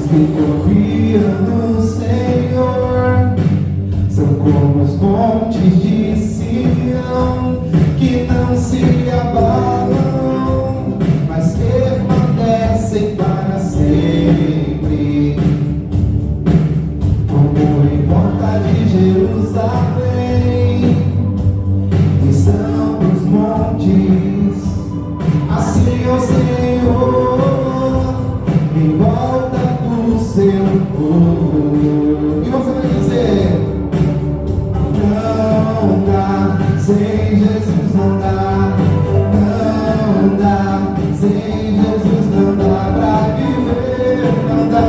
que confiam no Senhor são como os montes de Sião, que não se abalam, mas permanecem para sempre. Como em volta de Jerusalém estão os montes, assim ó Senhor, em volta do seu povo. E você vai dizer: não dá, sem Jesus não dá, não dá, sem Jesus não dá pra viver, não dá,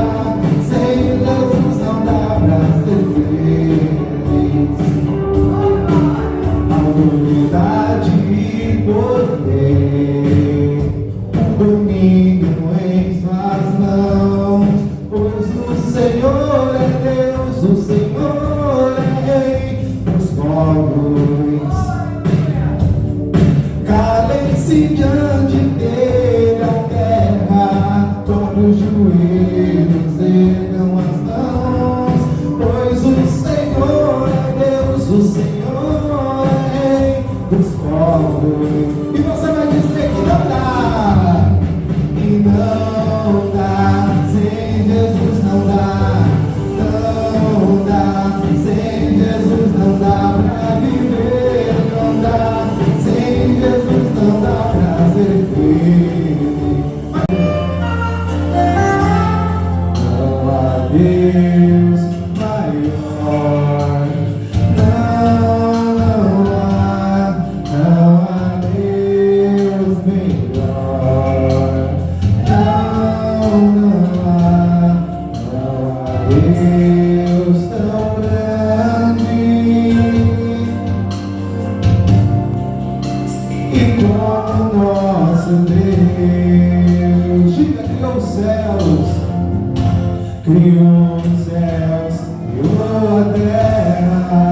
sem Jesus não dá pra ser feliz. Autoridade e poder, o domínio em suas mãos, pois o Senhor é Deus, o Senhor é Rei dos povos. Calem-se diante dele a terra, todos os joelhos ergam as mãos, pois o Senhor é Deus, o Senhor é Rei dos povos. E você vai dizer que não dá, e não dá, sem Jesus não dá, não dá, sem Jesus não dá pra viver, não dá, sem Jesus não dá pra ser feliz. Não há Deus maior, não há Deus melhor, não há Deus tão grande. E como nosso Deus, diga, criou os céus, criou os céus, criou a terra,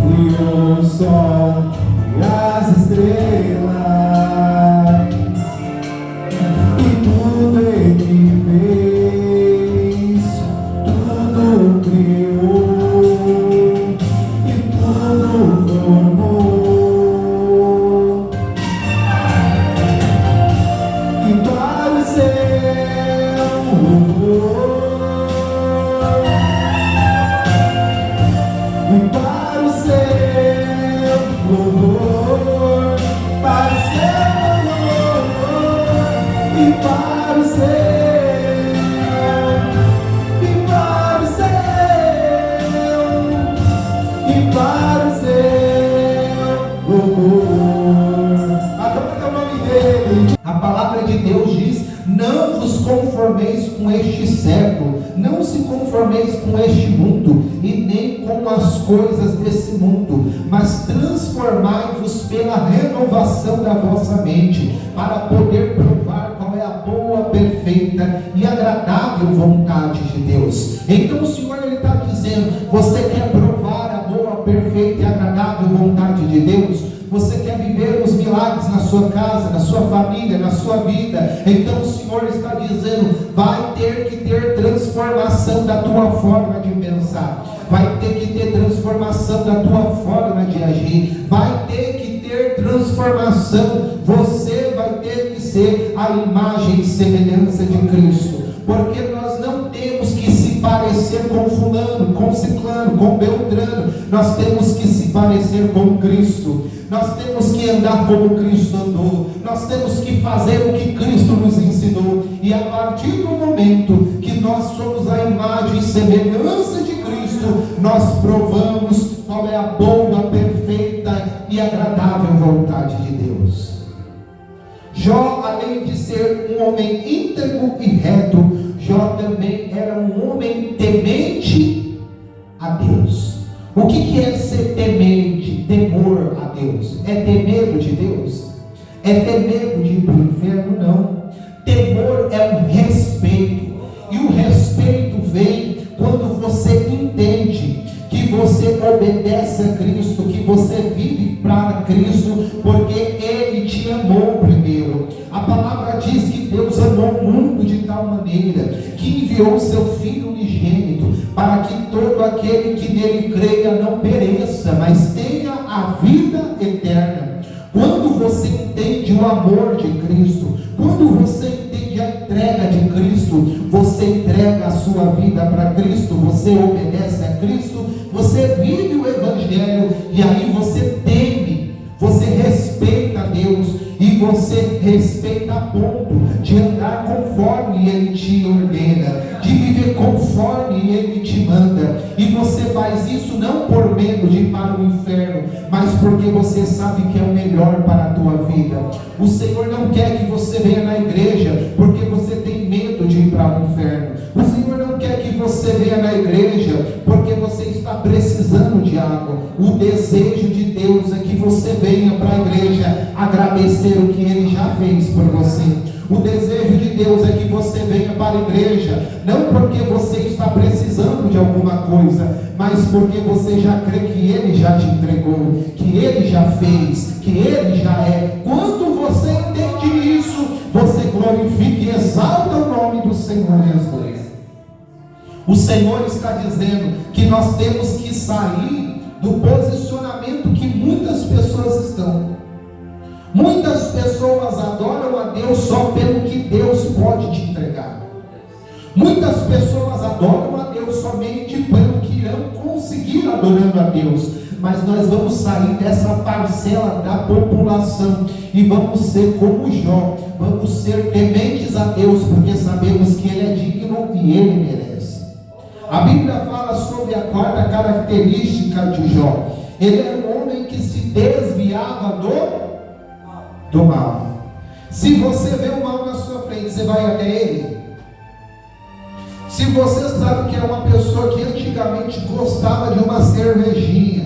criou o sol e as estrelas, e tudo ele fez, tudo criou, e tudo formou, e para o céu e para o céu louvor, para o céu louvor, e para o céu, e para o céu, e para o céu louvor. Adora o nome dele. A palavra de Deus diz: não vos conformeis com este século, não se conformeis com este mundo, e nem com as coisas desse mundo, mas transformai-vos pela renovação da vossa mente, para poder provar qual é a boa, perfeita e agradável vontade de Deus. Então o Senhor está dizendo: você quer provar a boa, perfeita e agradável vontade de Deus? Você quer viver os milagres na sua casa, na sua família, na sua vida? Então o Senhor está dizendo: vai ter que ter transformação da tua forma de pensar, vai ter que ter transformação da tua forma de agir, vai ter que ter transformação. Você vai ter que ser a imagem e semelhança de Cristo, porque nós não temos que se parecer com fulano, com ciclano, com beltrano. Nós temos que se parecer com Cristo. Nós temos que andar como Cristo andou. Nós temos que fazer o que Cristo nos ensinou. E a partir do momento que nós somos a imagem e semelhança de Cristo, nós provamos qual é a boa, perfeita e agradável vontade de Deus. Jó, além de ser um homem íntegro e reto, Jó também era um homem temente a Deus. O que é ser temente, temor a Deus? É ter medo de Deus? É ter medo de ir para o inferno? Não. Temor é um respeito, e o respeito vem quando você entende que você obedece a Cristo, que você vive para Cristo, porque Ele te amou primeiro. A palavra diz que Deus amou amou o mundo de tal maneira que enviou o seu Filho unigênito, para que todo aquele que nele creia não pereça, mas tenha a vida eterna. Quando você entende o amor de Cristo, quando você entende a entrega de Cristo, você entrega a sua vida para Cristo, você obedece a Cristo, você vive o Evangelho, e aí você teme, você respeita a Deus, e você respeita a ponto de andar conforme Ele te ordena, de viver conforme Ele te manda, e você faz isso não por medo de ir para o inferno, mas porque você sabe que é o melhor para a tua vida. O Senhor não quer que você venha na igreja porque você tem medo de ir para o inferno. O Senhor não quer que você venha na igreja porque você está precisando de água. O desejo de Deus é que você venha para a igreja agradecer o que Ele já fez por você. O desejo de Deus é que você venha para a igreja, não porque você está precisando de alguma coisa, mas porque você já crê que Ele já te entregou, que Ele já fez, que Ele já é. Quando você entende isso, você glorifica e exalta o nome do Senhor Jesus. O Senhor está dizendo que nós temos que sair do posicionamento que muitas pessoas estão. Muitas pessoas adoram a Deus só pelo que Deus pode te entregar. Muitas pessoas adoram a Deus somente pelo que irão conseguir adorando a Deus. Mas nós vamos sair dessa parcela da população e vamos ser como Jó. Vamos ser tementes a Deus, porque sabemos que Ele é digno e Ele merece. A Bíblia fala sobre a quarta característica de Jó. Ele era um homem que se desviava do mal. Se você vê o mal na sua frente, você vai até ele. Se você sabe que é uma pessoa que antigamente gostava de uma cervejinha,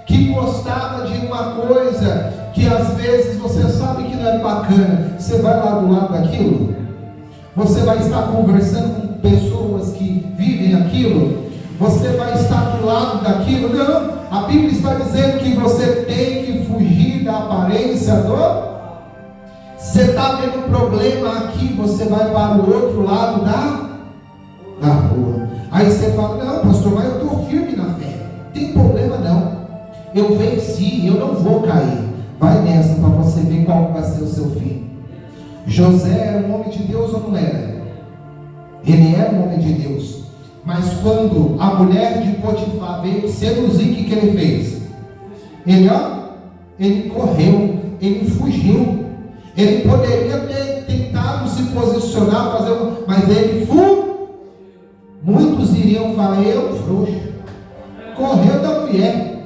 que gostava de uma coisa que às vezes você sabe que não é bacana, você vai lá do lado daquilo? Você vai estar conversando com pessoas que vivem aquilo? Você vai estar do lado daquilo? Não, a Bíblia está dizendo que você tem que fugir da aparência do... Você está vendo problema aqui, você vai para o outro lado da rua. Aí você fala, não pastor, mas eu estou firme na fé, não tem problema não, eu venci, eu não vou cair. Vai nessa para você ver qual vai ser o seu fim. José era um homem de Deus ou não era? Ele era um homem de Deus. Mas quando a mulher de Potifar veio seduzir, o que ele fez? Ele correu, ele fugiu. Ele poderia ter tentado se posicionar, mas ele fugiu. Muitos iriam falar, eu frouxo. Correu da mulher.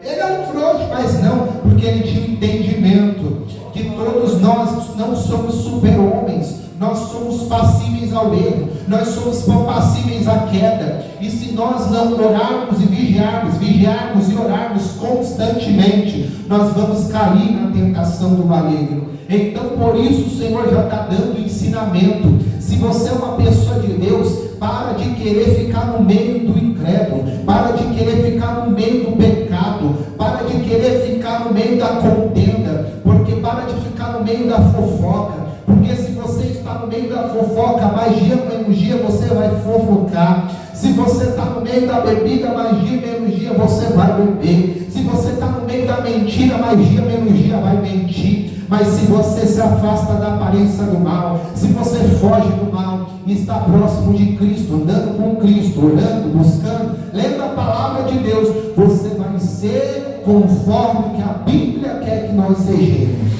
Ele era um frouxo, mas não, porque ele tinha entendimento que todos nós não somos super-homens, nós somos passíveis ao erro, nós somos passíveis à queda, e se nós não orarmos e vigiarmos e orarmos constantemente, nós vamos cair na tentação do maligno. Então por isso o Senhor já está dando ensinamento. Se você é uma pessoa de Deus, para de querer ficar no meio do incrédulo, para de querer ficar no meio do pecado, para de querer ficar no meio da contenda, porque para de ficar no meio da fofoca, porque se você está no meio da fofoca, mais dia menos dia você vai fofocar. Se você está no meio da bebida, mais dia menos dia você vai beber. Se você está no meio da mentira, mais dia menos dia vai mentir. Mas se você se afasta da aparência do mal, se você foge do mal e está próximo de Cristo, andando com Cristo, orando, buscando, lendo a palavra de Deus, você vai ser conforme que a Bíblia quer que nós sejamos.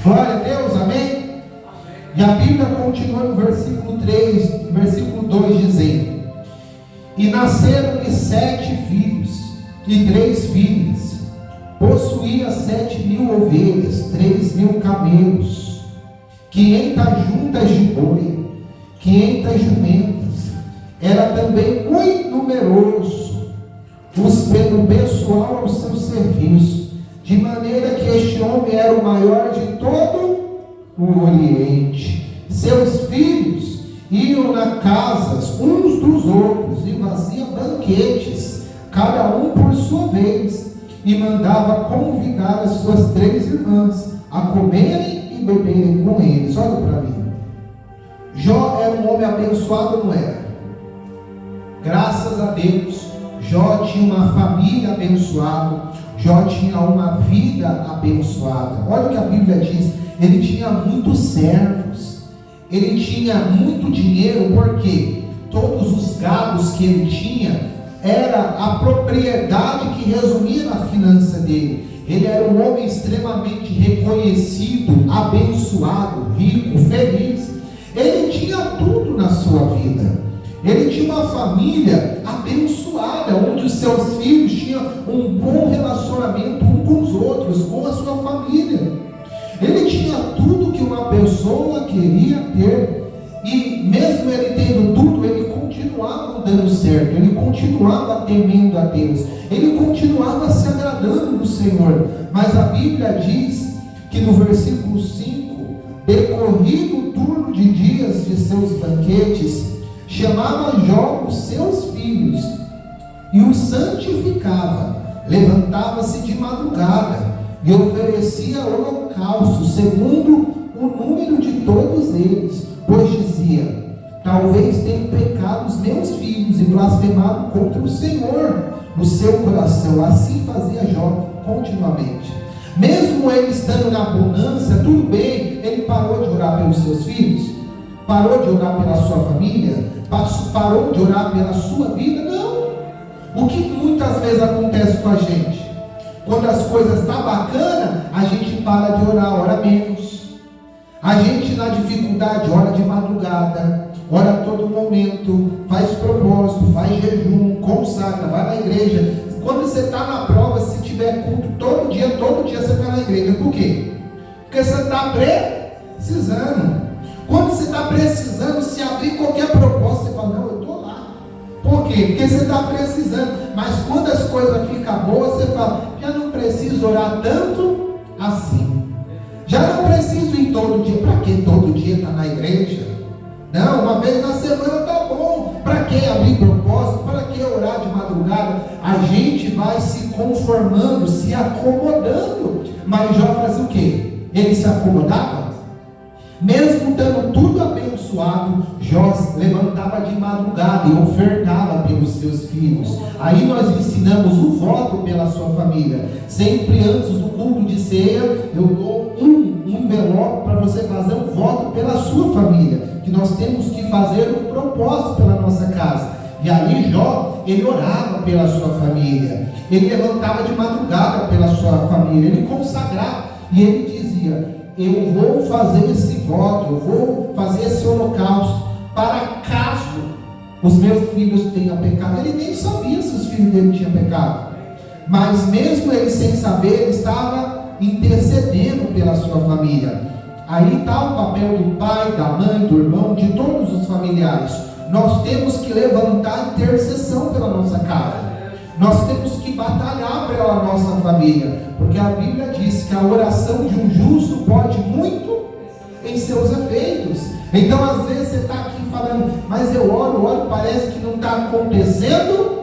Glória a Deus, amém? E a Bíblia continua no versículo 3, versículo 2, dizendo: e nasceram-lhe 7 filhos e 3 filhas. Possuía 7.000 ovelhas, 3.000 camelos, 500 juntas de boi, 500 jumentas. Era também muito numeroso o pessoal ao seu serviço, de maneira que este homem era o maior de todo o Oriente. Seus filhos iam nas casas uns dos outros e faziam banquetes, cada um por sua vez, e mandava convidar as suas 3 irmãs a comerem e beberem com eles. Olha para mim. Jó era um homem abençoado ou não era? Graças a Deus, Jó tinha uma família abençoada, Jó tinha uma vida abençoada. Olha o que a Bíblia diz: ele tinha muitos servos, ele tinha muito dinheiro, porque todos os gados que ele tinha era a propriedade que resumia na finança dele. Ele era um homem extremamente reconhecido, abençoado, rico, feliz. Ele tinha tudo na sua vida. Ele tinha uma família abençoada, onde os seus filhos tinham um bom relacionamento uns com os outros, com a sua família. Ele tinha tudo que uma pessoa queria ter. E mesmo ele tendo tudo, ele continuava dando certo, ele continuava temendo a Deus, ele continuava se agradando do Senhor. Mas a Bíblia diz que no versículo 5, decorrido o turno de dias de seus banquetes, chamava Jó os seus filhos e os santificava, levantava-se de madrugada e oferecia holocausto segundo o número de todos eles, pois dizia: talvez tenham pecado os meus filhos e blasfemado contra o Senhor no seu coração. Assim fazia Jó continuamente. Mesmo ele estando na bonança, tudo bem, ele parou de orar pelos seus filhos, parou de orar pela sua família, parou de orar pela sua vida? Não. O que muitas vezes acontece com a gente? Quando as coisas estão bacanas, a gente para de orar, ora menos. A gente na dificuldade ora de madrugada, ora a todo momento, faz propósito, faz jejum, consagra, vai na igreja. Quando você está na prova, se tiver culto todo dia você vai na igreja. Por quê? Porque você está precisando. Quando você está precisando, se abrir qualquer proposta, você fala: não, eu estou lá. Por quê? Porque você está precisando. Mas quando as coisas ficam boas, você fala: já não preciso orar tanto assim. Já não preciso ir todo dia. Para que todo dia estar na igreja? Não, uma vez na semana está bom. Para que abrir propósito? Para que orar de madrugada? A gente vai se conformando, se acomodando. Mas Jó fazia o quê? Ele se acomodava? Mesmo estando tudo abençoado, Jó levantava de madrugada e ofertava pelos seus filhos. Aí nós ensinamos o voto pela sua família. Sempre antes do culto de ceia, eu dou um envelope para você fazer um voto pela sua família, que nós temos que fazer um propósito pela nossa casa. E aí Jó, ele orava pela sua família, ele levantava de madrugada pela sua família, ele consagrava, e ele dizia: eu vou fazer esse voto, eu vou fazer esse holocausto, para caso os meus filhos tenham pecado. Ele nem sabia se os filhos dele tinham pecado, mas mesmo ele sem saber, ele estava intercedendo pela sua família. Aí está o papel do pai, da mãe, do irmão, de todos os familiares. Nós temos que levantar intercessão pela nossa casa. Nós temos que batalhar pela nossa família, porque a Bíblia diz que a oração de um justo pode muito em seus efeitos. Então às vezes você está aqui falando: mas eu oro, parece que não está acontecendo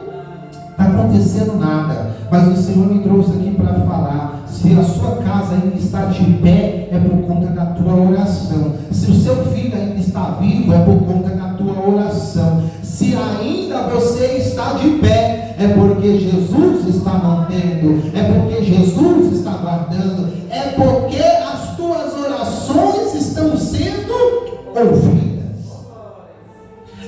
nada. Mas o Senhor me trouxe aqui para falar: se a sua casa ainda está de pé, é por conta da tua oração. Se o seu filho ainda está vivo, é por conta da tua oração. Se ainda você está de pé, é porque Jesus está mantendo, é porque Jesus está guardando, é porque as tuas orações estão sendo ouvidas.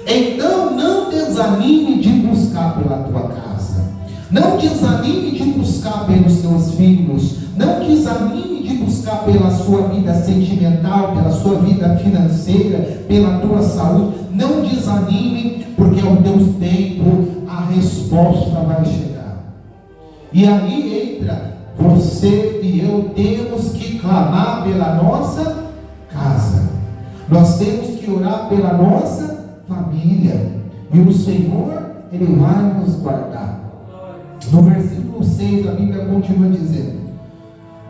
Então não desanime de buscar pela tua casa, não desanime de buscar pelos seus filhos, não desanime de buscar pela sua vida sentimental, pela sua vida financeira, pela tua saúde. Não desanime, porque ao teu tempo a resposta vai chegar. E aí entra, você e eu temos que clamar pela nossa casa, nós temos que orar pela nossa família, e o Senhor, Ele vai nos guardar. No versículo 6 a Bíblia continua dizendo: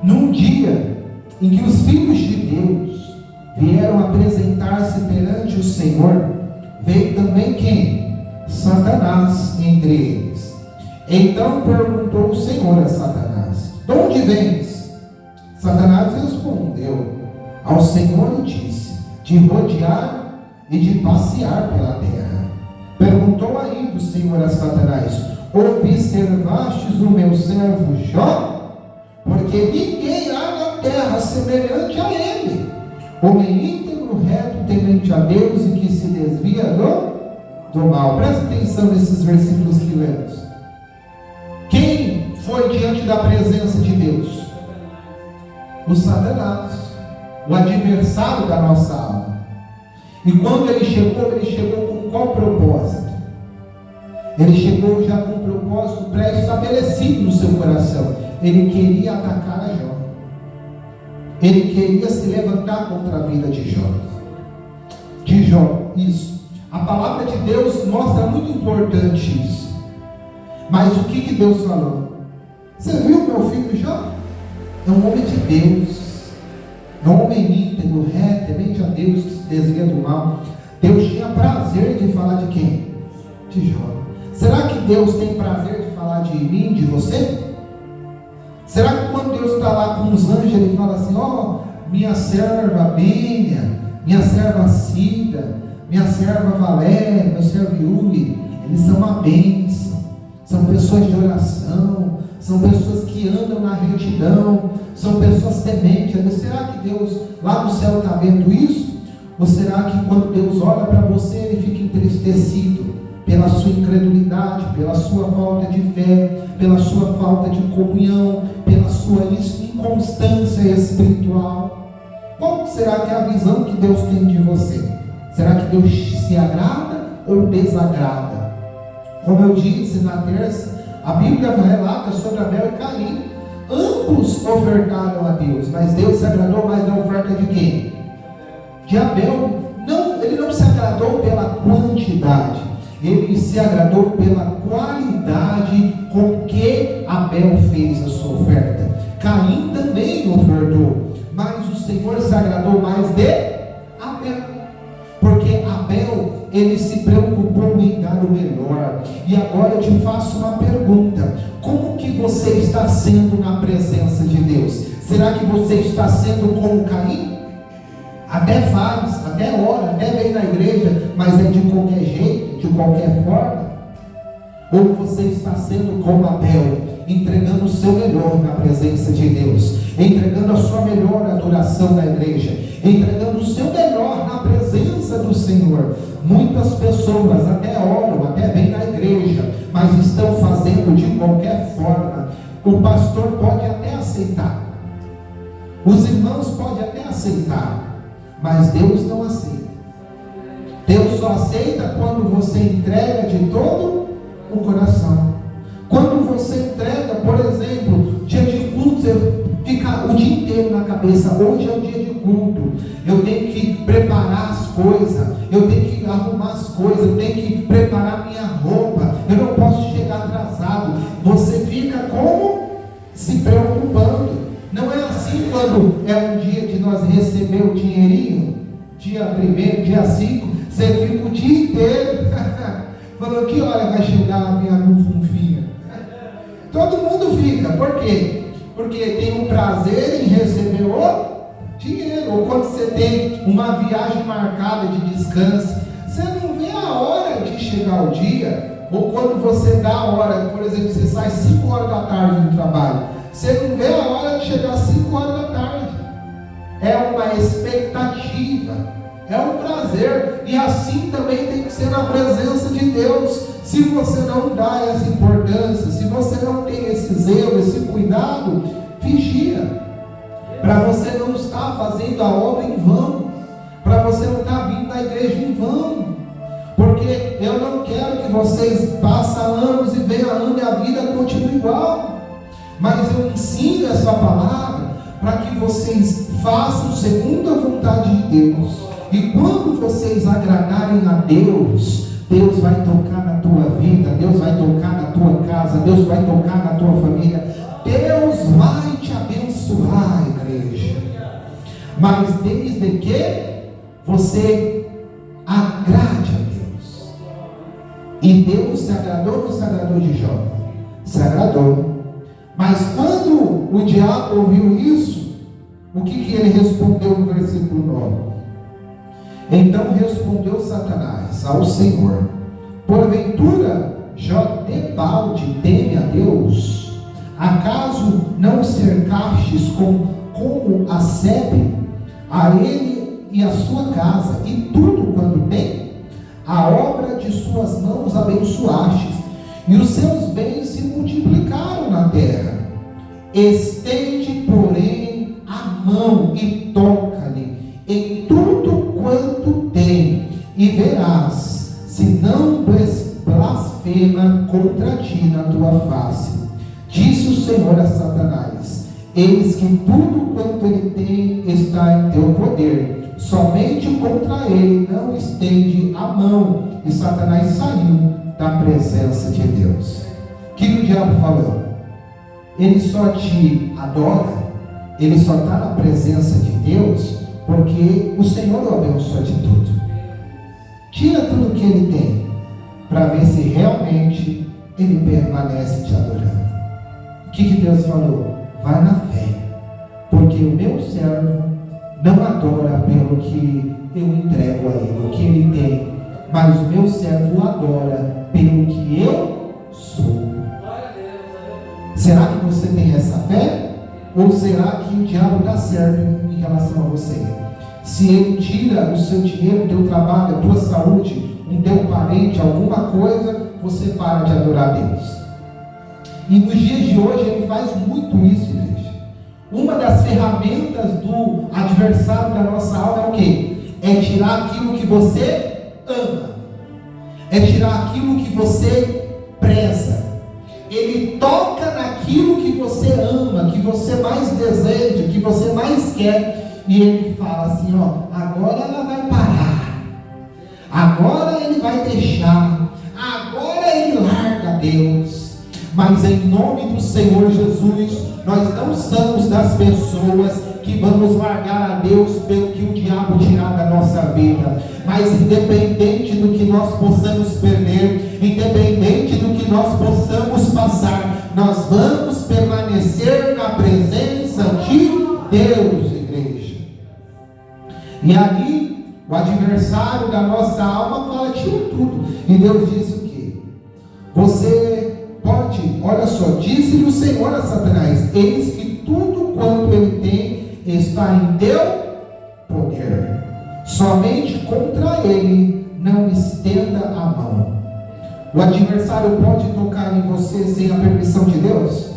num dia em que os filhos de Deus vieram apresentar-se perante o Senhor, veio também quem? Satanás entre eles. Então perguntou o Senhor a Satanás: de onde vens? Satanás respondeu: ao Senhor e disse: de rodear e de passear pela terra. Perguntou ainda o Senhor a Satanás: observastes o meu servo Jó? Porque ninguém há na terra semelhante a ele, homem íntegro, reto, temente a Deus e que se desvia do mal. Presta atenção nesses versículos que lemos. Quem foi diante da presença de Deus? O Satanás, o adversário da nossa alma. E quando ele chegou com qual propósito? Ele chegou já com um propósito pré-estabelecido no seu coração. Ele queria atacar a Jó. Ele queria se levantar contra a vida de Jó. De Jó, isso. A palavra de Deus mostra muito importante isso. Mas o que Deus falou? Você viu meu filho Jó? É um homem de Deus. É um homem íntegro, reto, temente a Deus, que se desvia do mal. Deus tinha prazer de falar de quem? De Jó. Será que Deus tem prazer de falar de mim, de você? Será que quando Deus está lá com os anjos, Ele fala assim: ó, minha serva Bênia, minha serva Cida, minha serva Valéria, meu servo Yuri, eles são uma bênção, são pessoas de oração, são pessoas que andam na retidão, são pessoas tementes. Será que Deus lá no céu está vendo isso? Ou será que quando Deus olha para você, Ele fica entristecido pela sua incredulidade, pela sua falta de fé, pela sua falta de comunhão, pela sua inconstância espiritual? Qual será que é a visão que Deus tem de você? Será que Deus se agrada ou desagrada? Como eu disse na terça, a Bíblia relata sobre Abel e Caim. Ambos ofertaram a Deus, mas Deus se agradou mais da oferta de quem? De Abel. Não, Ele não se agradou pela quantidade, Ele se agradou pela qualidade com que Abel fez a sua oferta. Caim também ofertou, mas o Senhor se agradou mais de Abel, porque Abel, ele se preocupou em dar o melhor. E agora eu te faço uma pergunta: como que você está sendo na presença de Deus? Será que você está sendo como Caim? Até faz, até ora, até vem na igreja, mas é de qualquer jeito, de qualquer forma? Ou você está sendo como Abel, entregando o seu melhor na presença de Deus, entregando a sua melhor adoração na igreja, entregando o seu melhor na presença do Senhor? Muitas pessoas até oram, até vêm na igreja, mas estão fazendo de qualquer forma. O pastor pode até aceitar, os irmãos podem até aceitar, mas Deus não aceita. Deus só aceita quando você entrega de todo o coração. Quando você entrega, por exemplo, dia de culto, você fica o dia inteiro na cabeça: hoje é o dia de culto, eu tenho que preparar as coisas, eu tenho que arrumar as coisas, eu tenho que preparar minha roupa, eu não posso chegar atrasado. Você fica como? Se preocupando. Não é assim quando é um dia de nós receber o dinheirinho, dia 1º, dia 5, você fica o dia inteiro falando: que hora vai chegar a minha bufunfinha? Todo mundo fica. Por quê? Porque tem um prazer em receber o dinheiro. Ou quando você tem uma viagem marcada de descanso, você não vê a hora de chegar o dia. Ou quando você dá a hora, por exemplo, você sai 5 horas da tarde do trabalho, você não vê a hora de chegar às 5 horas da tarde. É uma expectativa, é um prazer. E assim também tem que ser na presença de Deus. Se você não dá essa importância, se você não tem esse zelo, esse cuidado, vigia, para você não estar fazendo a obra em vão, para você não estar vindo na igreja em vão. Porque eu não quero que vocês passem anos e venham anos e a vida continue igual. Mas eu ensino essa palavra para que vocês façam segundo a vontade de Deus. E quando vocês agradarem a Deus, Deus vai tocar na tua vida, Deus vai tocar na tua casa, Deus vai tocar na tua família, Deus vai te abençoar, igreja. Mas desde que você agrade a Deus. E Deus se agradou ou não se agradou de Jó? Se agradou. Mas quando o diabo ouviu isso, o que ele respondeu no versículo 9? Então respondeu Satanás ao Senhor: porventura Jó debalde teme a Deus? Acaso não o cercastes como a Sebe, a ele e a sua casa, e tudo quanto tem? A obra de suas mãos abençoastes, e os seus bens se multiplicaram na terra. Estende, porém, a mão e toca-lhe em tudo quanto tem, e verás se não blasfema contra ti na tua face. Disse o Senhor a Satanás: eis que tudo quanto ele tem está em teu poder, somente contra ele não estende a mão. E Satanás saiu da presença de Deus. O que o diabo falou? Ele só te adora, ele só está na presença de Deus porque o Senhor o abençoa de tudo. Tira tudo que ele tem, para ver se realmente ele permanece te adorando. O que Deus falou? Vai na fé, porque o meu servo não adora pelo que eu entrego a ele, o que ele tem, mas o meu servo adora pelo que eu sou. Será que você tem essa fé? Ou será que o diabo dá certo em relação a você? Se ele tira o seu dinheiro, o teu trabalho, a tua saúde, um teu parente, alguma coisa, você para de adorar a Deus. E nos dias de hoje ele faz muito isso, igreja. Uma das ferramentas do adversário da nossa alma é o quê? É tirar aquilo que você ama, é tirar aquilo que você preza. Ele toca naquilo que você ama, que você mais deseja, que você mais quer, e ele fala assim: ó, agora ela vai parar, agora ele vai deixar, agora ele larga Deus. Mas em nome do Senhor Jesus, nós não somos das pessoas que vamos largar a Deus pelo que o diabo tirar da nossa vida. Mas independente do que nós possamos perder, independente do que nós possamos passar, nós vamos permanecer na presença de Deus, igreja. E aí, o adversário da nossa alma fala: tira tudo. E Deus disse o quê? Você pode, olha só, disse-lhe o Senhor a Satanás: eis que tudo quanto ele tem está em teu poder, somente contra ele não estenda a mão. O adversário pode tocar em você sem a permissão de Deus?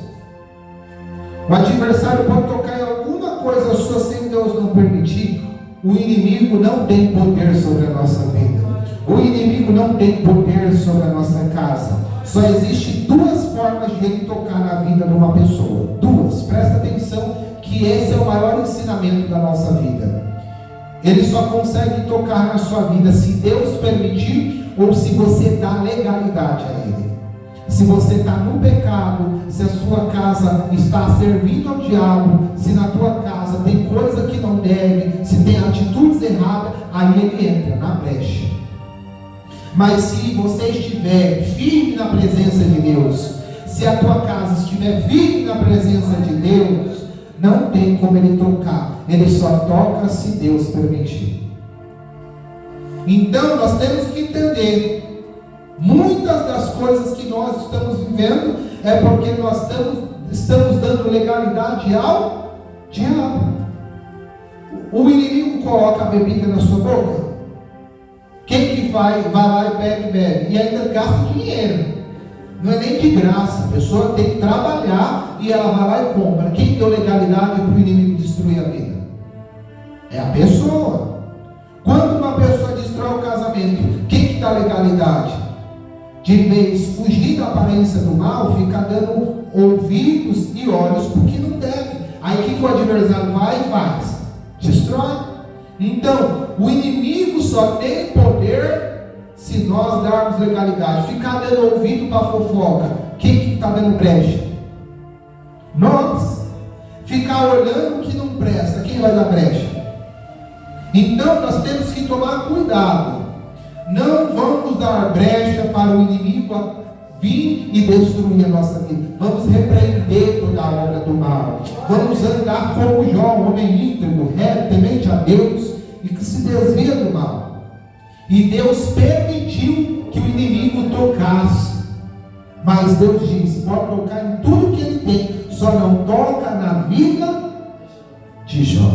O adversário pode tocar em alguma coisa sua sem Deus não permitir? O inimigo não tem poder sobre a nossa vida. O inimigo não tem poder sobre a nossa casa. Só existe duas formas de ele tocar na vida de uma pessoa. Duas, presta atenção que esse é o maior ensinamento da nossa vida. Ele só consegue tocar na sua vida se Deus permitir ou se você dá legalidade a ele. Se você está no pecado, se a sua casa está servindo ao diabo, se na tua casa tem coisa que não deve, se tem atitudes erradas, aí ele entra na brecha. Mas se você estiver firme na presença de Deus, se a tua casa estiver firme na presença de Deus, não tem como ele tocar. Ele só toca se Deus permitir. Então nós temos que entender, muitas das coisas que nós estamos vivendo é porque nós estamos dando legalidade ao diabo. O inimigo coloca a bebida na sua boca. Quem que vai lá e bebe, e ainda gasta dinheiro. Não é nem de graça. A pessoa tem que trabalhar e ela vai lá e compra. Quem deu legalidade para o inimigo destruir a vida? É a pessoa. Quando uma pessoa destrói o casamento, quem que dá legalidade? De vez fugir da aparência do mal, fica dando ouvidos e olhos porque não deve. Aí o que o adversário vai e faz? Destrói. Então, o inimigo só tem poder se nós darmos legalidade. Ficar dando ouvido para fofoca, quem que está dando brecha? Nós. Ficar olhando o que não presta, quem vai dar brecha? Então, nós temos que tomar cuidado. Não vamos dar brecha para o inimigo vir e destruir a nossa vida. Vamos repreender toda a obra do mal. Vamos andar como Jó, um homem íntegro, reto, temente a Deus e que se desvia do mal. E Deus permitiu que o inimigo tocasse. Mas Deus diz: pode tocar em tudo que ele tem, só não toca na vida de Jó.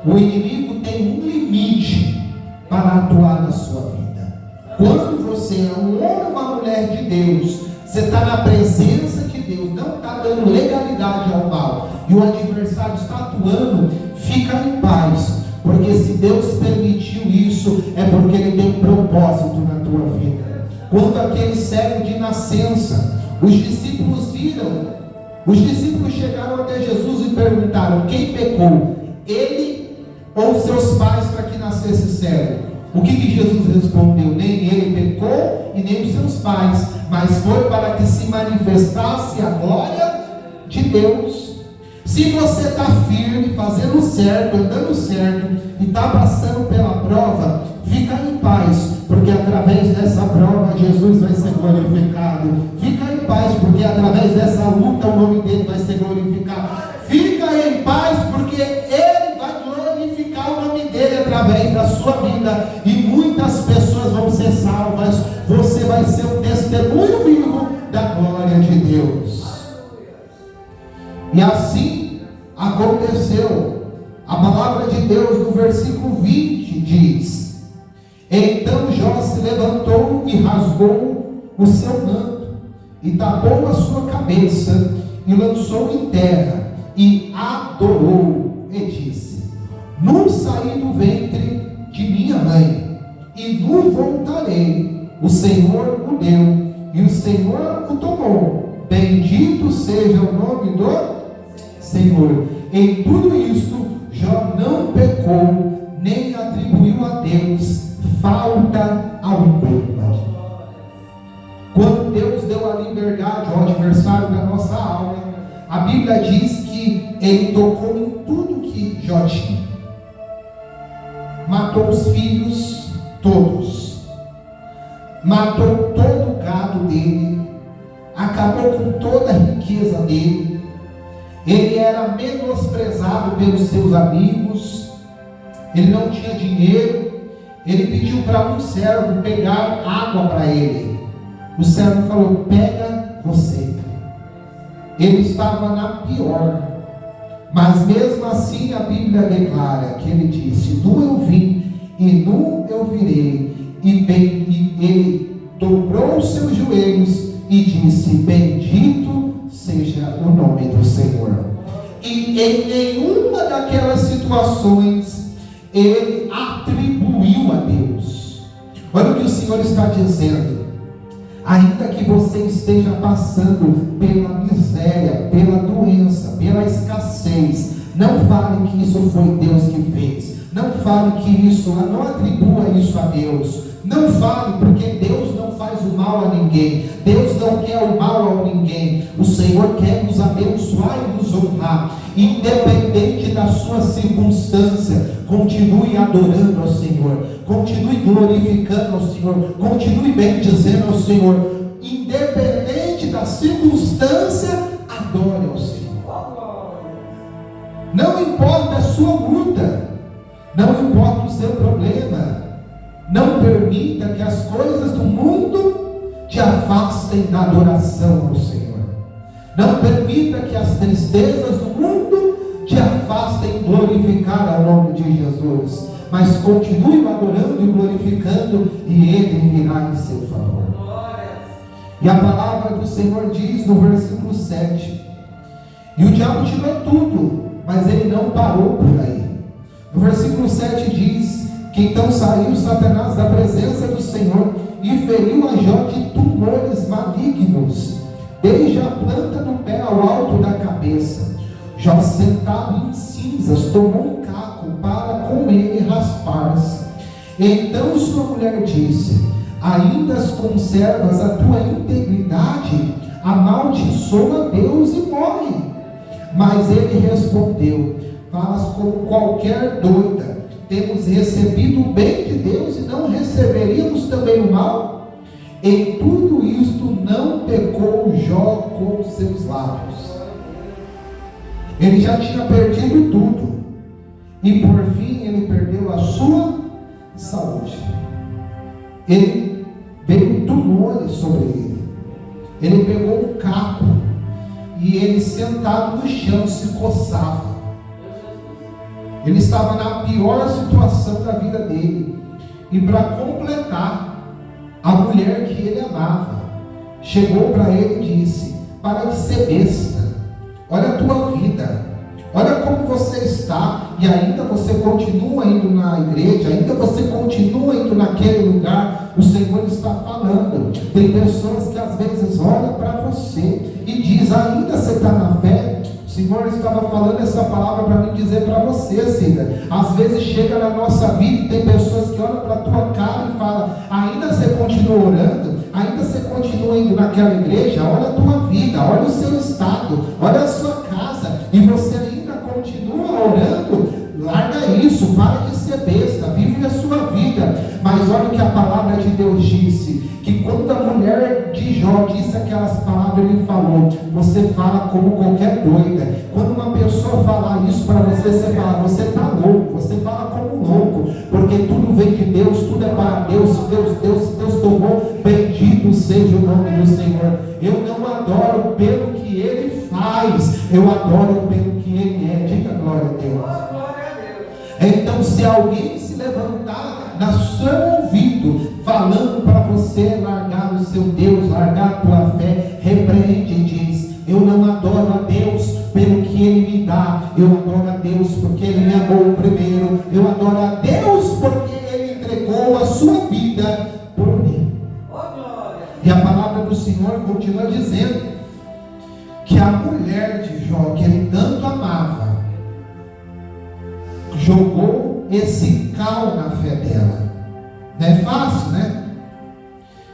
O inimigo tem um limite para atuar na sua vida. Quando você é um homem ou uma mulher de Deus, você está na presença de Deus, não está dando legalidade ao mal, e o adversário está atuando, fica em paz, porque se Deus permitiu isso, é porque Ele tem um propósito na tua vida. Quando aquele cego de nascença, os discípulos viram, os discípulos chegaram até Jesus e perguntaram: quem pecou, ele ou seus pais, para que nascesse cego? O que Jesus respondeu? Nem ele pecou e nem os seus pais, mas foi para que se manifestasse a glória de Deus. Se você está firme, fazendo certo, andando certo, e está passando pela prova, fica em paz, porque através dessa prova Jesus vai ser glorificado. Fica em paz, porque através dessa luta o nome dele vai ser glorificado. Fica em paz, porque ele vai glorificar o nome dele através da sua vida, e muitas pessoas vão ser salvas. Você vai ser um testemunho vivo da glória de Deus. E assim aconteceu. A palavra de Deus no versículo 20 diz: então Jó se levantou e rasgou o seu manto, e tapou a sua cabeça, e lançou em terra, e adorou, e disse: nu saí do ventre de minha mãe, e nu voltarei. O Senhor o deu, e o Senhor o tomou. Bendito seja o nome do Senhor. Em tudo isto, Jó não pecou, nem atribuiu a Deus falta alguma. Quando Deus deu a liberdade ao adversário da nossa alma, a Bíblia diz que ele tocou em tudo que Jó tinha. Matou os filhos todos, matou todo o gado dele, acabou com toda a riqueza dele. Ele era menosprezado pelos seus amigos, ele não tinha dinheiro. Ele pediu para um servo pegar água para ele. O servo falou: pega você. Ele estava na pior, mas mesmo assim a Bíblia declara que ele disse: nu eu vim e nu eu virei. E ele dobrou os seus joelhos e disse: bendito seja o nome do Senhor. E em nenhuma daquelas situações ele atribuiu a Deus. Olha o que o Senhor está dizendo: ainda que você esteja passando pela miséria, pela doença, pela escassez, não fale que isso foi Deus que fez. Não fale que isso, não atribua isso a Deus. Não fale, porque Deus não faz o mal a ninguém. Deus não quer o mal a ninguém. O Senhor quer nos abençoar e nos honrar. Independente da sua circunstância, continue adorando ao Senhor, continue glorificando ao Senhor, continue bendizendo ao Senhor. Independente da circunstância, adore ao Senhor. Não importa a sua luta, não importa o seu problema, não permita que as coisas do mundo te afastem da adoração ao Senhor. Não permita que as tristezas do mundo te afastem de glorificar ao nome de Jesus. Mas continue adorando e glorificando, e Ele virá em seu favor. E a palavra do Senhor diz no versículo 7: e o diabo tirou tudo, mas ele não parou por aí. No versículo 7 diz que então saiu Satanás da presença do Senhor e feriu a Jó de tumores malignos, desde a planta do pé ao alto da cabeça. Jó, sentado em cinzas, tomou um caco para comer e raspar-se. Então sua mulher disse: ainda conservas a tua integridade? Amaldiçoa Deus e morre. Mas ele respondeu: falas como qualquer doida. Temos recebido o bem de Deus e não receberíamos também o mal? Em tudo isto não pecou Jó com seus lábios. Ele já tinha perdido tudo. E por fim ele perdeu a sua saúde. Ele veio tumores sobre ele. Ele pegou um caco e ele, sentado no chão, se coçava. Ele estava na pior situação da vida dele. E para completar, a mulher que ele amava chegou para ele e disse: para de ser besta, olha a tua vida, olha como você está, e ainda você continua indo na igreja, ainda você continua indo naquele lugar. O Senhor está falando. Tem pessoas que às vezes olham para você e diz: ainda você está na fé? O Senhor estava falando essa palavra para mim dizer para você, Cida. Às vezes chega na nossa vida e tem pessoas que olham para a tua cara e falam: ainda você continua orando? Ainda você continua indo naquela igreja? Olha a tua vida, olha o seu estado, olha a sua casa, e você ainda continua orando? Larga isso, para de ser besta, vive a sua vida. Mas olha o que a palavra de Deus disse, que quando a mulher de Jó disse aquelas palavras, ele falou: você fala como qualquer doida. Quando uma pessoa falar isso para você, você fala: você está louco, você fala como louco, porque tudo vem de Deus, tudo é para Deus. Deus tomou, bendito seja o nome do Senhor. Eu não adoro pelo que Ele faz, eu adoro pelo que Ele é. Diga glória a Deus. Então, se alguém se levantar no seu ouvido, falando para você largar o seu Deus, largar a tua fé, repreende e diz: eu não adoro a Deus pelo que Ele me dá, eu adoro a Deus porque Ele me amou primeiro, eu adoro a Deus porque Ele entregou a sua vida por mim. E a palavra do Senhor continua dizendo que a mulher de Jó, que ele tanto amava, jogou esse cal na fé dela. Não é fácil, né?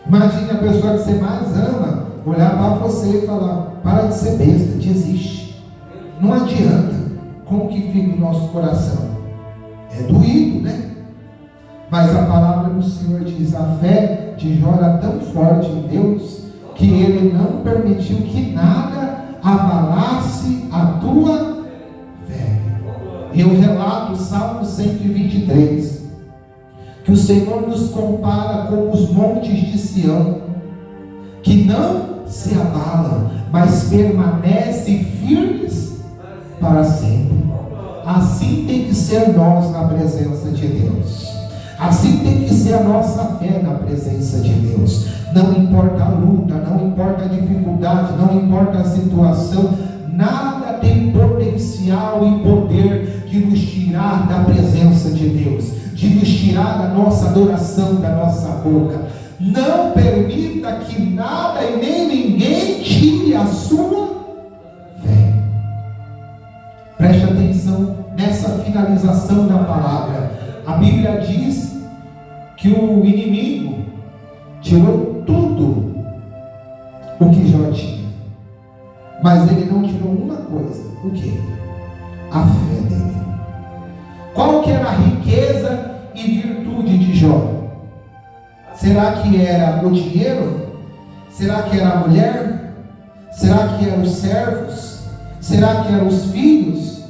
Imagine a pessoa que você mais ama olhar para você e falar: para de ser besta, desiste. Não adianta. Como que fica o nosso coração? É doído, né? Mas a palavra do Senhor diz: a fé de Jó era tão forte em Deus que ele não permitiu que nada abalasse a tua fé. Eu relato o Salmo 123, que o Senhor nos compara com os montes de Sião, que não se abalam, mas permanecem firmes para sempre. Assim tem que ser nós na presença de Deus. Assim tem que ser a nossa fé na presença de Deus. Não importa a luta, não importa a dificuldade, não importa a situação, nada tem potencial e poder de nos tirar da presença de Deus, de nos tirar da nossa adoração, da nossa boca. Não permita que nada e nem ninguém tire a sua fé. Preste atenção nessa finalização da palavra. A Bíblia diz que o inimigo tirou tudo o que Jó tinha, mas ele não tirou uma coisa. O que? A fé dele. Qual que era a riqueza e virtude de Jó? Será que era o dinheiro? Será que era a mulher? Será que eram os servos? Será que eram os filhos?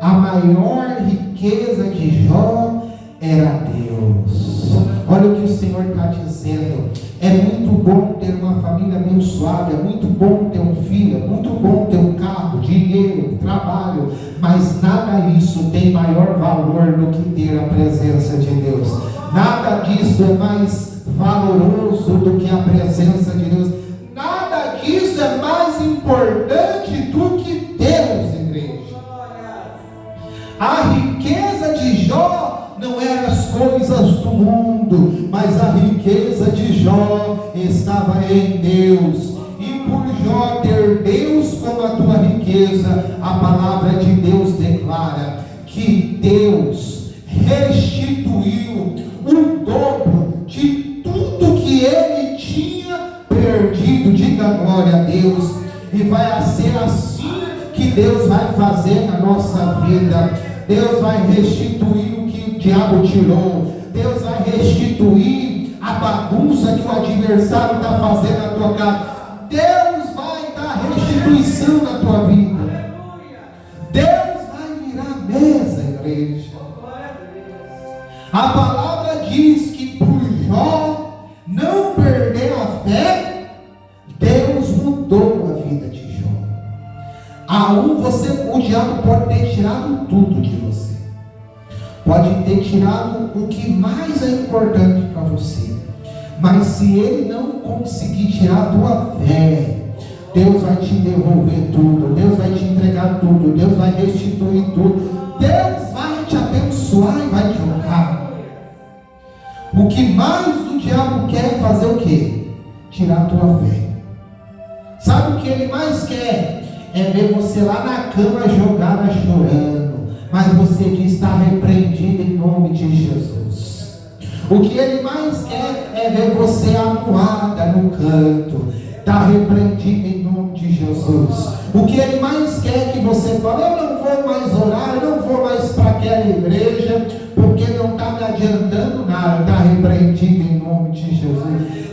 A maior riqueza de Jó era Deus. Olha o que o Senhor está dizendo. É muito bom ter uma família abençoada, é muito bom ter um filho, é muito bom ter um carro, dinheiro, trabalho, mas nada disso tem maior valor do que ter a presença de Deus. Nada disso é mais valoroso do que a presença de Deus. Nada disso é mais importante do que Deus, igreja. A riqueza de Jó não eram as coisas do mundo, mas a riqueza de Jó estava em Deus. E por Jó ter Deus como a tua riqueza, a palavra de Deus declara que Deus restituiu o dobro de tudo que ele tinha perdido. Diga glória a Deus. E vai ser assim que Deus vai fazer na nossa vida. Deus vai restituir o que o diabo tirou. Deus vai restituir a bagunça que o adversário está fazendo na tua casa. Deus vai dar restituição na tua vida. Deus vai virar mesa, igreja. A palavra diz que por Jó não perder a fé, Deus mudou a vida de Jó. O diabo pode ter tirado tudo de você. Pode ter tirado o que mais é importante para você. Mas se ele não conseguir tirar a tua fé, Deus vai te devolver tudo. Deus vai te entregar tudo. Deus vai restituir tudo. Deus vai te abençoar e vai te honrar. O que mais o diabo quer é fazer o quê? Tirar a tua fé. Sabe o que ele mais quer? É ver você lá na cama jogada chorando. Mas você diz: está repreendido em nome de Jesus. O que ele mais quer é ver você amuada no canto. Está repreendido em nome de Jesus. O que ele mais quer é que você fale: eu não vou mais orar, eu não vou mais para aquela igreja, porque não está me adiantando nada. Está repreendido em nome de Jesus.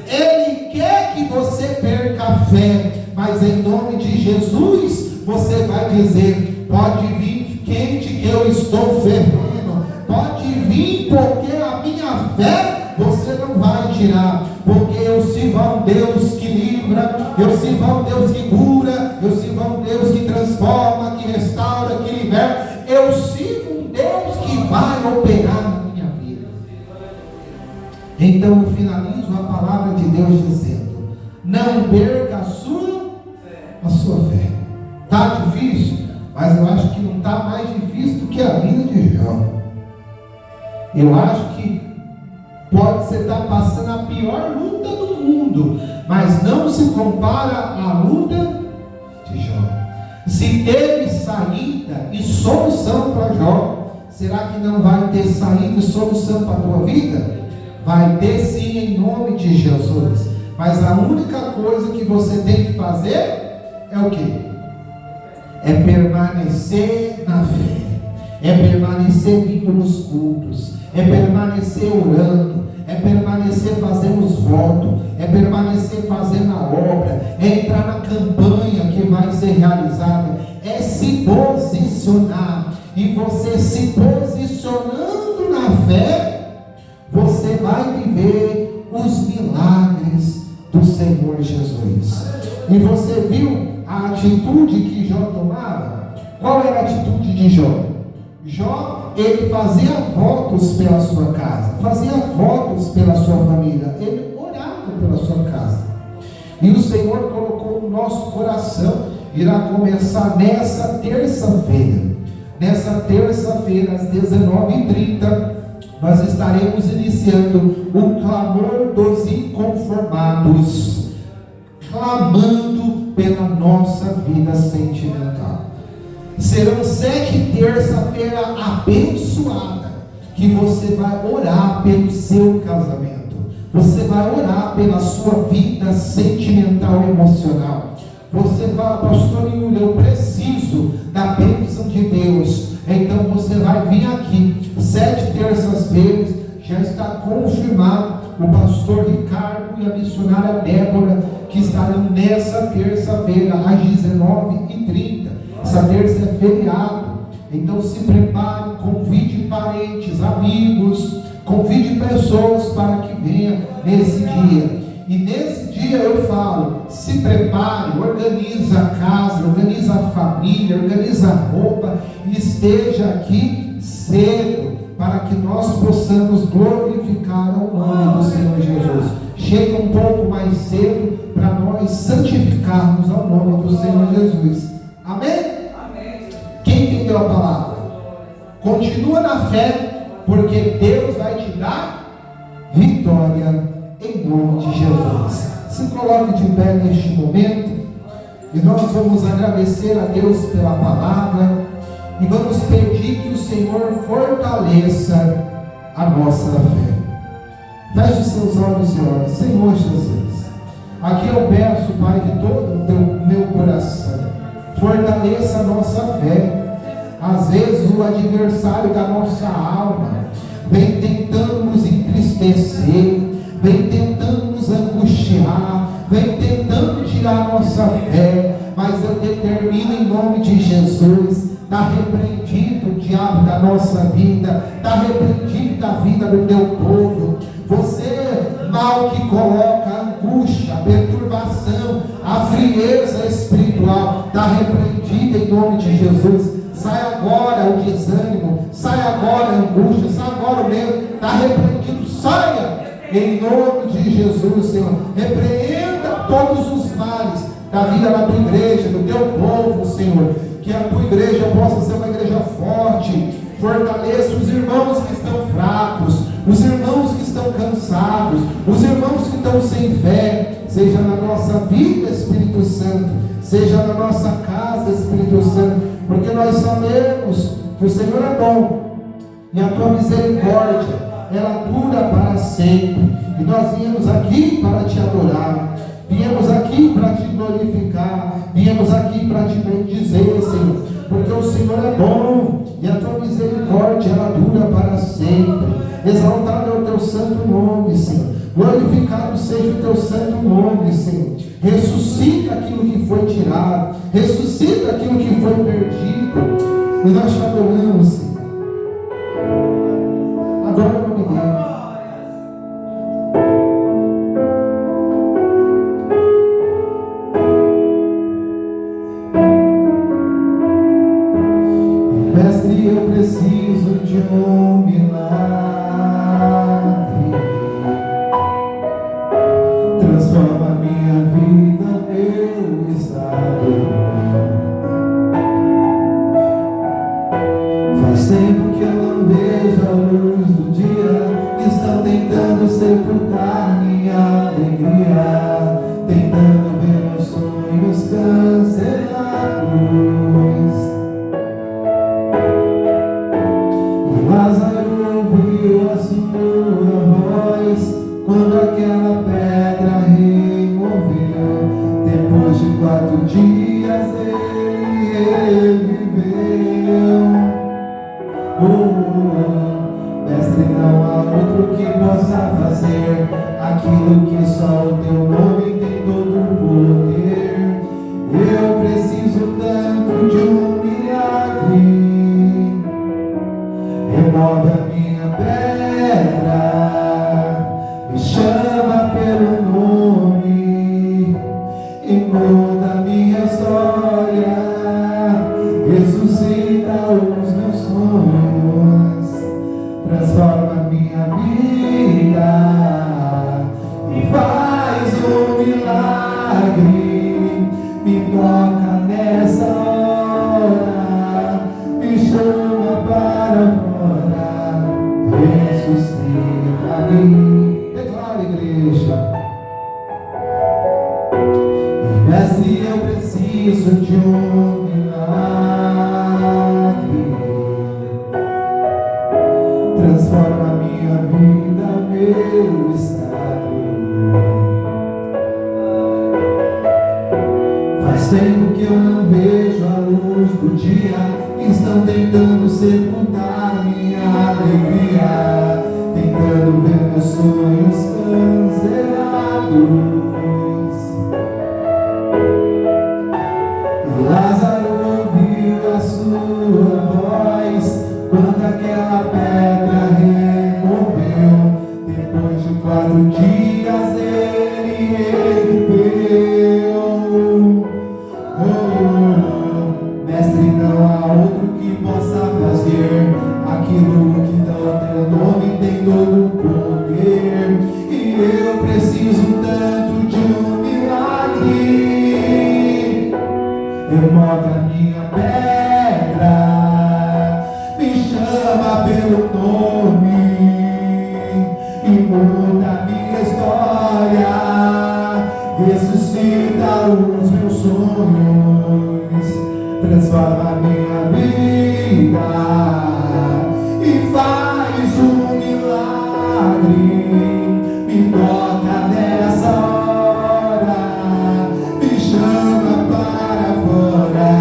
Ele quer que você perca a fé, mas em nome de Jesus você vai dizer: pode vir quente que eu estou fervendo, pode vir, porque a minha fé você não vai tirar, porque eu sirvo a um Deus que livra, eu sirvo a um Deus que cura, eu sirvo a um Deus que transforma, que restaura, que liberta. Eu sirvo um Deus que vai operar na minha vida. Então eu finalizo a palavra de Deus dizendo: não perca a sua fé. Está difícil, mas eu acho que não está mais difícil do que a vida de Jó. Eu acho que pode você estar passando a pior luta do mundo, mas não se compara à luta de Jó. Se teve saída e solução para Jó, será que não vai ter saída e solução para a tua vida? Vai ter sim, em nome de Jesus. Mas a única coisa que você tem que fazer é o quê? É permanecer na fé, é permanecer vindo nos cultos, é permanecer orando, é permanecer fazendo os votos, é permanecer fazendo a obra, é entrar na campanha que vai ser realizada, é se posicionar. E você se posicionando na fé, você vai viver os milagres do Senhor Jesus. E você viu a atitude que Jó tomava? Qual era a atitude de Jó? Jó, ele fazia votos pela sua casa, fazia votos pela sua família, ele orava pela sua casa. E o Senhor colocou no nosso coração, irá começar nessa terça-feira. Nessa terça-feira, às 19h30, nós estaremos iniciando o clamor dos inconformados, clamando pela nossa vida sentimental. Serão 7 terça-feira abençoada, que você vai orar pelo seu casamento, você vai orar pela sua vida sentimental e emocional. Você fala: pastor Yuri, eu preciso da bênção de Deus. Então você vai vir aqui 7 terças-feiras, já está confirmado o pastor Ricardo e a missionária Débora, que estarão nessa terça-feira às 19h30. Essa terça é feriado, então se prepare, convide parentes, amigos, convide pessoas para que venham nesse dia. E nesse dia eu falo: se prepare, organiza a casa, organiza a família, organiza a roupa, e esteja aqui cedo, para que nós possamos glorificar o nome do Senhor Jesus. Chega um pouco mais cedo para nós santificarmos ao nome do Senhor Jesus. Amém? Amém. Quem entendeu a palavra? Continua na fé, porque Deus vai te dar vitória em nome de Jesus. Se coloque de pé neste momento e nós vamos agradecer a Deus pela palavra e vamos pedir que o Senhor fortaleça a nossa fé. Feche os seus olhos e ore. Senhor Jesus, aqui eu peço, Pai, de todo o meu coração, fortaleça a nossa fé. Às vezes o adversário da nossa alma vem tentando nos entristecer, vem tentando nos angustiar, vem tentando tirar a nossa fé, mas eu determino em nome de Jesus, está repreendido o diabo da nossa vida, está repreendido da vida do teu povo. Você, mal que coloca a angústia, a perturbação, a frieza espiritual, está repreendido em nome de Jesus. Sai agora o desânimo, sai agora a angústia, sai agora o medo, está repreendido, saia em nome de Jesus, Senhor. Repreenda todos os males da vida da tua igreja, do teu povo, Senhor. Que a tua igreja possa ser uma igreja forte. Fortaleça os irmãos que estão fracos, os irmãos que estão cansados, os irmãos que estão sem fé. Seja na nossa vida, Espírito Santo, seja na nossa casa, Espírito Santo, porque nós sabemos que o Senhor é bom e a tua misericórdia, ela dura para sempre. E nós viemos aqui para te adorar, viemos aqui para te glorificar, viemos aqui para te bendizer, Senhor, porque o Senhor é bom e a tua misericórdia, ela dura para sempre. Exaltado é o teu santo nome, Senhor. Glorificado seja o teu santo nome, Senhor. Ressuscita aquilo que foi tirado, ressuscita aquilo que foi perdido, e nós te adoramos, Senhor. Adora o nome dele. Mestre, eu preciso de um milagre. Transforma minha vida, meu estado. Faz tempo que eu não vejo a luz do dia. Estão tentando sepultar minha alegria, tentando ver meus sonhos cancelados. Lázaro ouviu a sua voz quando aquela pedra removeu. Depois de 4 dias ele reviveu. Mestre, não há outro que possa fazer aquilo que só o teu nome tem todo o poder. Eu preciso tanto de um milagre. Remove a minha pedra, me chama pelo nome e muda a minha história. Ressuscita os meus sonhos, transforma a minha vida e faz um milagre. Me toca nessa hora, me chama para fora, ressuscita-me. Declara, igreja. Mestre, eu preciso de um milagre. Transforma minha vida, meu estado. Faz tempo que eu não vejo a luz do dia. Estão tentando sepultar minha alegria, tentando ver meus sonhos cancelados. E Lázaro ouviu a sua voz quando aquela pedra removeu. Depois de 4 dias ele reviveu. Mestre, não há outro que possa fazer aquilo que o teu nome tem todo o poder. E eu preciso tanto de um milagre. Remove a minha pedra, me chama pelo nome e muda a minha história. Ressuscita os meus sonhos, transforma a minha vida e faz um milagre. Me toca nessa hora, me chama para fora,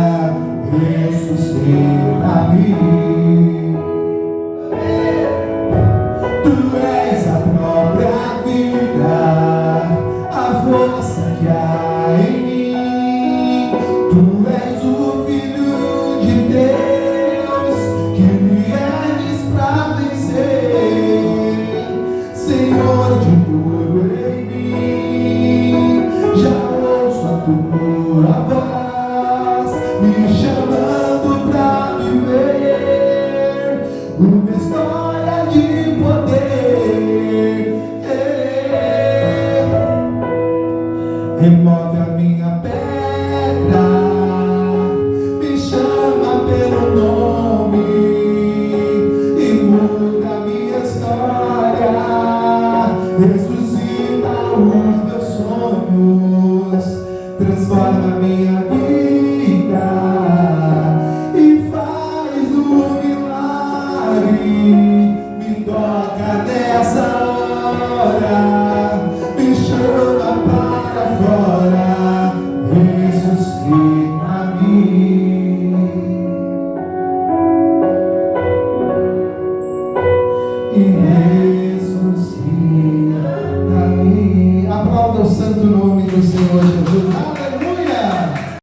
ressuscita-me. Tu és a própria vida. Senhor de tudo em mim. Já ouço a tua voz me chamando pra viver uma história de poder. Remove a minha pedra, me chama pelo nome e muda a minha história. Ressuscita os meus sonhos, transforma a minha vida e faz um milagre. Me toca nessa hora, me chama para fora, ressuscita-me e ressuscita-me. Aplauda o santo nome do Senhor